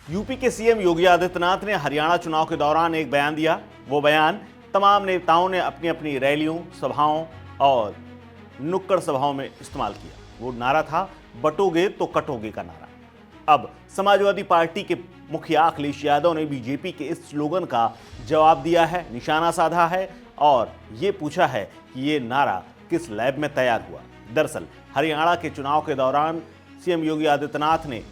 UP के CM Yogi Adityanath ने हरियाणा चुनाव के दौरान एक बयान दिया। वो बयान तमाम नेताओं ने अपनी अपनी रैलियों, सभाओं और नुक्कड़ सभाओं में इस्तेमाल किया। वो नारा था, बटोगे तो कटोगे का नारा। अब समाजवादी पार्टी के मुखिया अखिलेश यादव ने बीजेपी के इस स्लोगन का जवाब दिया है, निशाना साधा है और ये पूछा है कि ये नारा किस लैब में तैयार हुआ। दरअसल हरियाणा के चुनाव के दौरान सीएम योगी आदित्यनाथ ने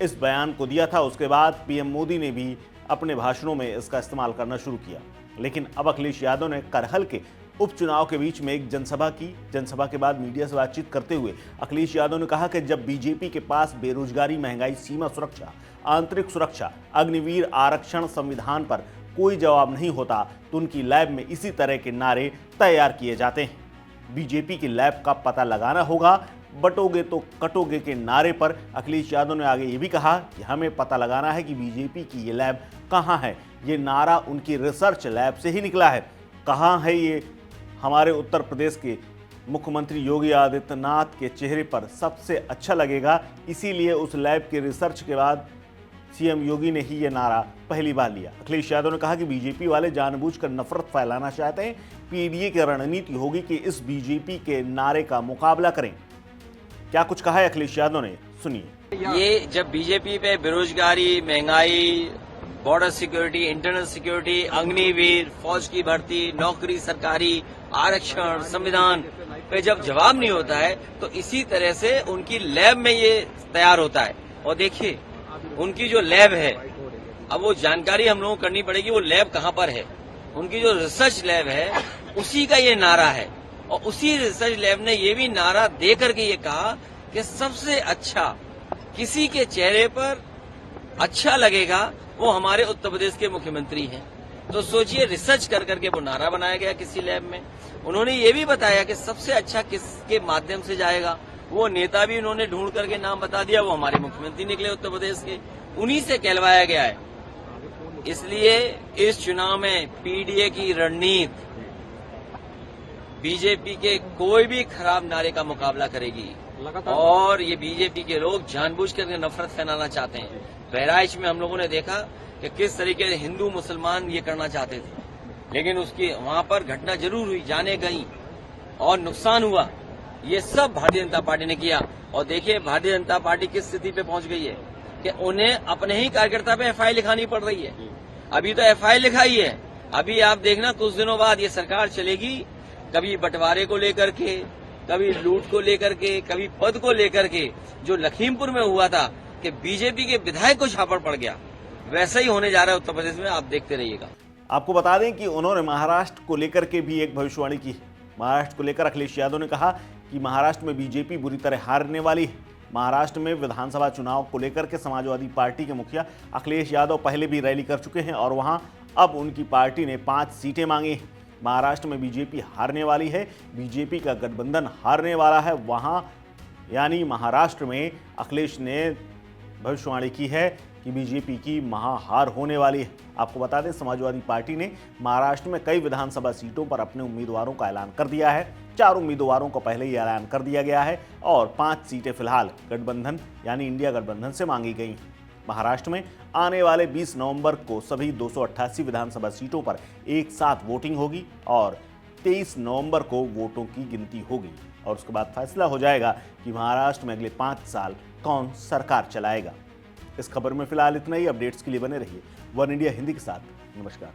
इस बयान को दिया था। उसके बाद पीएम मोदी ने भी अपने भाषणों में इसका इस्तेमाल करना शुरू किया। लेकिन अब अखिलेश यादव ने करहल के उपचुनाव के बीच में एक जनसभा की। जनसभा के बाद मीडिया से बातचीत करते हुए अखिलेश यादव ने कहा कि जब बीजेपी के पास बेरोजगारी, महंगाई, सीमा सुरक्षा, आंतरिक सुरक्षा, अग्निवीर आरक्षण, संविधान पर कोई जवाब नहीं होता तो उनकी लैब में इसी तरह के नारे तैयार किए जाते हैं। बीजेपी की लैब का पता लगाना होगा। बटोगे तो कटोगे के नारे पर अखिलेश यादव ने आगे ये भी कहा कि हमें पता लगाना है कि बीजेपी की ये लैब कहाँ है। ये नारा उनकी रिसर्च लैब से ही निकला है। कहाँ है ये? हमारे उत्तर प्रदेश के मुख्यमंत्री योगी आदित्यनाथ के चेहरे पर सबसे अच्छा लगेगा, इसीलिए उस लैब के रिसर्च के बाद सीएम योगी ने ही ये नारा पहली बार लिया। अखिलेश यादव ने कहा कि बीजेपी वाले जानबूझकर नफरत फैलाना चाहते हैं। पीडीए की रणनीति होगी कि इस बीजेपी के नारे का मुकाबला करें। क्या कुछ कहा है अखिलेश यादव ने, सुनिए। ये जब बीजेपी पे बेरोजगारी, महंगाई, border security, internal security, Agniveer, फौज की भर्ती, नौकरी सरकारी, आरक्षण, संविधान पे जब जवाब नहीं होता है तो इसी तरह से उनकी लैब में ये तैयार होता है। और देखिए उनकी जो लैब है, अब वो जानकारी हम लोगों को करनी पड़ेगी वो लैब कहाँ पर है। उनकी जो रिसर्च लैब है उसी का ये नारा है और उसी रिसर्च लैब ने ये भी नारा दे करके ये कहा कि सबसे अच्छा किसी के चेहरे पर अच्छा लगेगा वो हमारे उत्तर प्रदेश के मुख्यमंत्री हैं। तो सोचिए, रिसर्च कर करके वो नारा बनाया गया किसी लैब में। उन्होंने ये भी बताया कि सबसे अच्छा किसके माध्यम से जाएगा, वो नेता भी उन्होंने ढूंढ करके नाम बता दिया, वो हमारे मुख्यमंत्री निकले उत्तर प्रदेश के, उन्हीं से कहलवाया गया है। इसलिए इस चुनाव में पीडीए की रणनीति बीजेपी के कोई भी खराब नारे का मुकाबला करेगी और ये बीजेपी के लोग जानबूझ कर नफरत फैलाना चाहते हैं। बहराइच में हम लोगों ने देखा कि किस तरीके से हिंदू मुसलमान ये करना चाहते थे, लेकिन उसकी वहां पर घटना जरूर हुई, जाने गई और नुकसान हुआ। ये सब भारतीय जनता पार्टी ने किया। और देखिए भारतीय जनता पार्टी किस स्थिति पे पहुंच गई है कि उन्हें अपने ही कार्यकर्ता पे एफआईआर लिखानी पड़ रही है। अभी तो एफआईआर लिखाई है, अभी आप देखना कुछ दिनों बाद ये सरकार चलेगी, कभी बंटवारे को लेकर के, कभी लूट को लेकर के, कभी पद को लेकर के। जो लखीमपुर में हुआ था कि बीजेपी के विधायक को छापड़ पड़ गया, वैसा ही होने जा रहा है उत्तर प्रदेश में, आप देखते रहिएगा। आपको बता दें कि उन्होंने महाराष्ट्र को लेकर के भी एक भविष्यवाणी की। महाराष्ट्र को लेकर अखिलेश यादव ने कहा कि महाराष्ट्र में बीजेपी बुरी तरह हारने वाली है। महाराष्ट्र में विधानसभा चुनाव को लेकर के समाजवादी पार्टी के मुखिया अखिलेश यादव पहले भी रैली कर चुके हैं और वहां अब उनकी पार्टी ने 5 सीटें मांगी हैं। महाराष्ट्र में बीजेपी हारने वाली है, बीजेपी का गठबंधन हारने वाला है। वहां यानी महाराष्ट्र में अखिलेश ने भविष्यवाणी की है कि बीजेपी की महाहार होने वाली है। आपको बता दें, समाजवादी पार्टी ने महाराष्ट्र में कई विधानसभा सीटों पर अपने उम्मीदवारों का ऐलान कर दिया है। 4 उम्मीदवारों को पहले ही ऐलान कर दिया गया है और 5 सीटें फिलहाल गठबंधन यानी इंडिया गठबंधन से मांगी गई। महाराष्ट्र में आने वाले 20 नवंबर को सभी 288 विधानसभा सीटों पर एक साथ वोटिंग होगी और 23 नवंबर को वोटों की गिनती होगी और उसके बाद फैसला हो जाएगा कि महाराष्ट्र में अगले 5 साल कौन सरकार चलाएगा। इस खबर में फिलहाल इतना ही। अपडेट्स के लिए बने रहिए वन इंडिया हिंदी के साथ। नमस्कार।